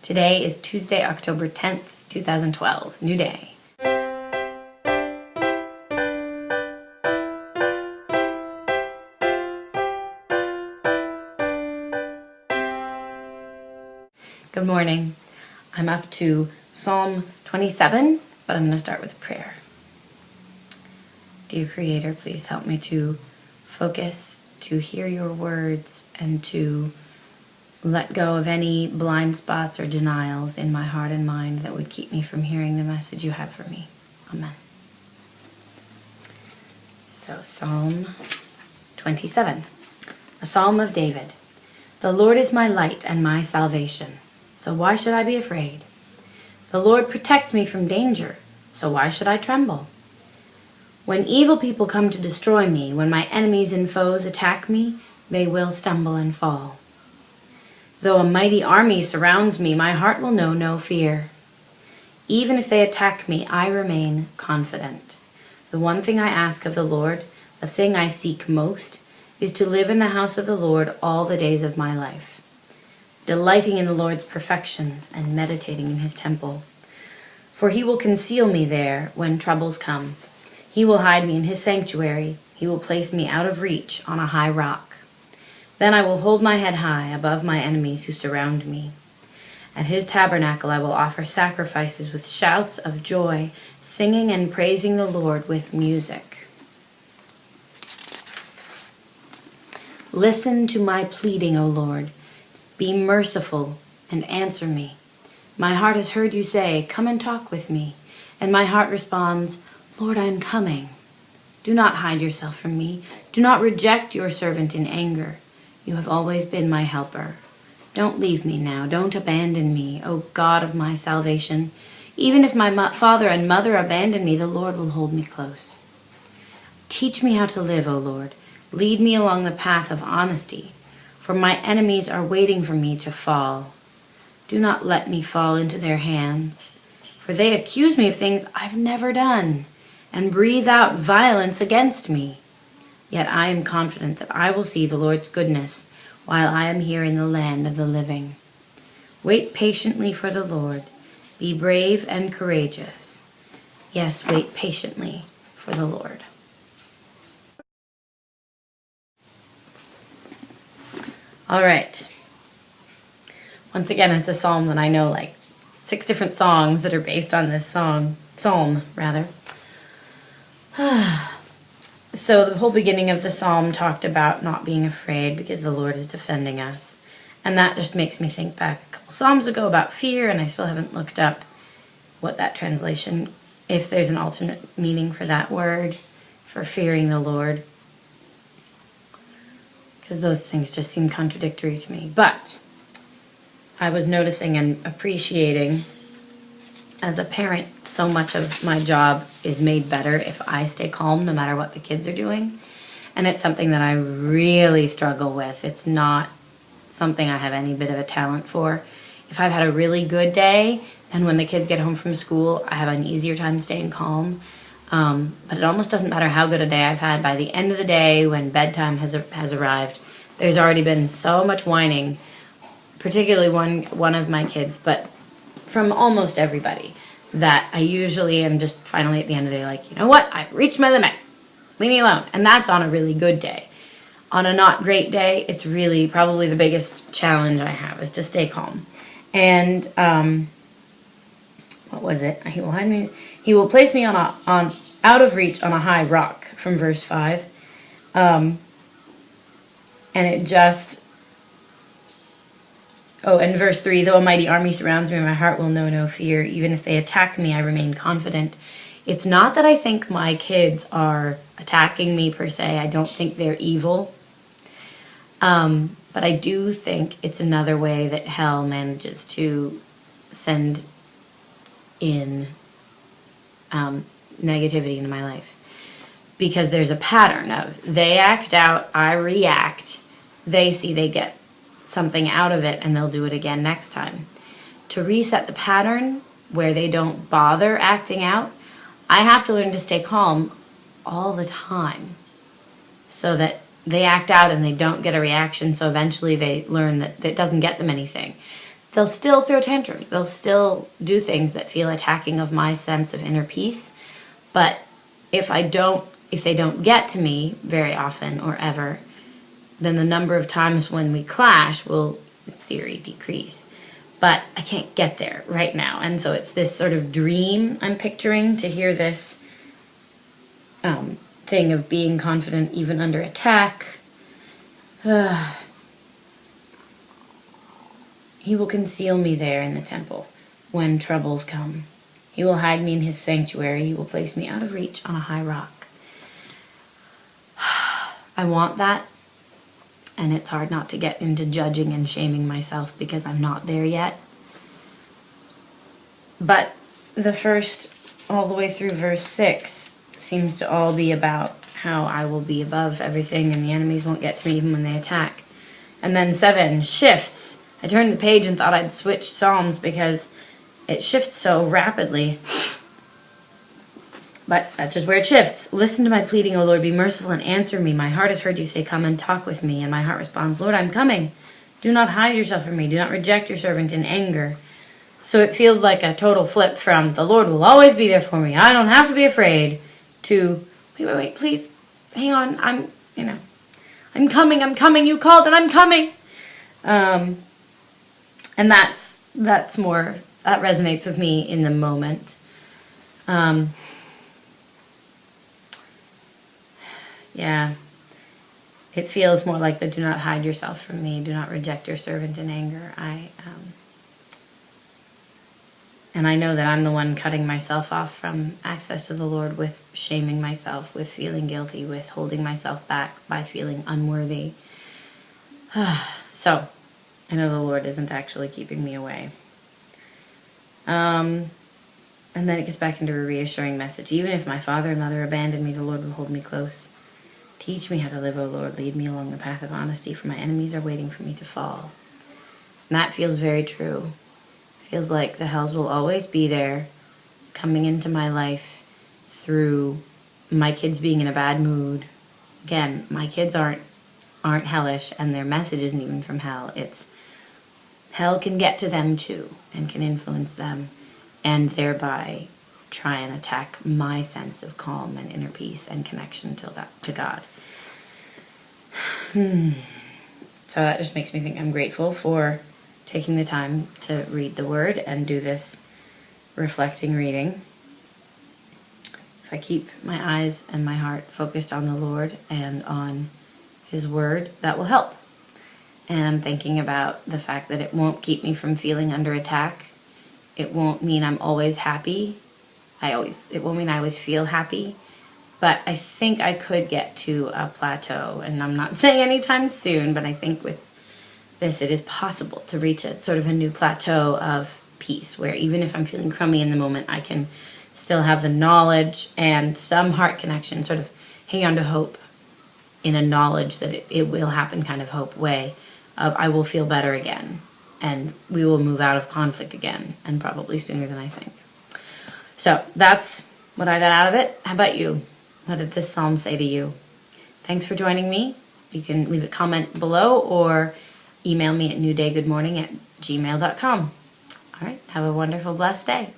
Today is Tuesday, October 10th, 2012. New day. Good morning. I'm up to Psalm 27, but I'm going to start with a prayer. Dear Creator, please help me to focus, to hear your words, and to let go of any blind spots or denials in my heart and mind that would keep me from hearing the message you have for me. Amen. So, Psalm 27, a psalm of David. The Lord is my light and my salvation, so why should I be afraid? The Lord protects me from danger, so why should I tremble? When evil people come to destroy me, when my enemies and foes attack me, they will stumble and fall. Though a mighty army surrounds me, my heart will know no fear. Even if they attack me, I remain confident. The one thing I ask of the Lord, the thing I seek most, is to live in the house of the Lord all the days of my life, delighting in the Lord's perfections and meditating in his temple. For he will conceal me there when troubles come. He will hide me in his sanctuary. He will place me out of reach on a high rock. Then I will hold my head high above my enemies who surround me. At his tabernacle I will offer sacrifices with shouts of joy, singing and praising the Lord with music. Listen to my pleading, O Lord. Be merciful and answer me. My heart has heard you say, "Come and talk with me." And my heart responds, "Lord, I am coming." Do not hide yourself from me. Do not reject your servant in anger. You have always been my helper. Don't leave me now. Don't abandon me, O God of my salvation. Even if my father and mother abandon me, the Lord will hold me close. Teach me how to live, O Lord. Lead me along the path of honesty, for my enemies are waiting for me to fall. Do not let me fall into their hands, for they accuse me of things I've never done and breathe out violence against me. Yet I am confident that I will see the Lord's goodness while I am here in the land of the living. Wait patiently for the Lord. Be brave and courageous. Yes, wait patiently for the Lord. All right. Once again, it's a psalm that I know like 6 different songs that are based on this psalm. So the whole beginning of the psalm talked about not being afraid because the Lord is defending us. And that just makes me think back a couple psalms ago about fear, and I still haven't looked up what that translation, if there's an alternate meaning for that word, for fearing the Lord. Because those things just seem contradictory to me. But I was noticing and appreciating, as a parent, so much of my job is made better if I stay calm no matter what the kids are doing. And it's something that I really struggle with. It's not something I have any bit of a talent for. If I've had a really good day, then when the kids get home from school, I have an easier time staying calm. But it almost doesn't matter how good a day I've had. By the end of the day, when bedtime has arrived, there's already been so much whining, particularly one of my kids, but from almost everybody, that I usually am just finally at the end of the day like, you know what, I've reached my limit. Leave me alone. And that's on a really good day. On a not great day, it's really probably the biggest challenge I have is to stay calm. And what was it? He will hide me. He will place me on out of reach on a high rock, from verse 5. And it just... Oh, and verse 3, though a mighty army surrounds me, my heart will know no fear. Even if they attack me, I remain confident. It's not that I think my kids are attacking me per se. I don't think they're evil. But I do think it's another way that hell manages to send in negativity into my life. Because there's a pattern of they act out, I react, they see they get something out of it and they'll do it again next time. To reset the pattern where they don't bother acting out, I have to learn to stay calm all the time so that they act out and they don't get a reaction, so eventually they learn that it doesn't get them anything. they'll still throw tantrums. They'll still do things that feel attacking of my sense of inner peace. But if they don't get to me very often or ever, then the number of times when we clash will, in theory, decrease. But I can't get there right now. And so it's this sort of dream I'm picturing, to hear this thing of being confident even under attack. He will conceal me there in the temple when troubles come. He will hide me in his sanctuary. He will place me out of reach on a high rock. I want that. And it's hard not to get into judging and shaming myself because I'm not there yet. But the first, all the way through verse 6, seems to all be about how I will be above everything and the enemies won't get to me even when they attack. And then 7 shifts. I turned the page and thought I'd switch Psalms because it shifts so rapidly. But that's just where it shifts. Listen to my pleading, O Lord, be merciful and answer me. My heart has heard you say, come and talk with me. And my heart responds, Lord, I'm coming. Do not hide yourself from me. Do not reject your servant in anger. So it feels like a total flip from the Lord will always be there for me. I don't have to be afraid to, wait, please, hang on. I'm coming. You called and I'm coming. And that's more, that resonates with me in the moment. Yeah, it feels more like the do not hide yourself from me, do not reject your servant in anger. And I know that I'm the one cutting myself off from access to the Lord with shaming myself, with feeling guilty, with holding myself back by feeling unworthy. So, I know the Lord isn't actually keeping me away. And then it gets back into a reassuring message. Even if my father and mother abandon me, the Lord will hold me close. Teach me how to live, O Lord. Lead me along the path of honesty, for my enemies are waiting for me to fall. And that feels very true. Feels like the hells will always be there, coming into my life through my kids being in a bad mood. Again, my kids aren't hellish, and their message isn't even from hell. It's hell can get to them too, and can influence them, and thereby try and attack my sense of calm and inner peace and connection to God. So that just makes me think I'm grateful for taking the time to read the Word and do this reflecting reading. If I keep my eyes and my heart focused on the Lord and on His Word, that will help. And I'm thinking about the fact that it won't keep me from feeling under attack. It won't mean I'm always happy. It won't mean I always feel happy. But I think I could get to a plateau, and I'm not saying anytime soon, but I think with this it is possible to reach a sort of a new plateau of peace, where even if I'm feeling crummy in the moment, I can still have the knowledge and some heart connection, sort of hang on to hope in a knowledge that it will happen kind of hope way of I will feel better again, and we will move out of conflict again, and probably sooner than I think. So that's what I got out of it. How about you? What did this psalm say to you? Thanks for joining me. You can leave a comment below or email me at newdaygoodmorning@gmail.com. All right, have a wonderful, blessed day.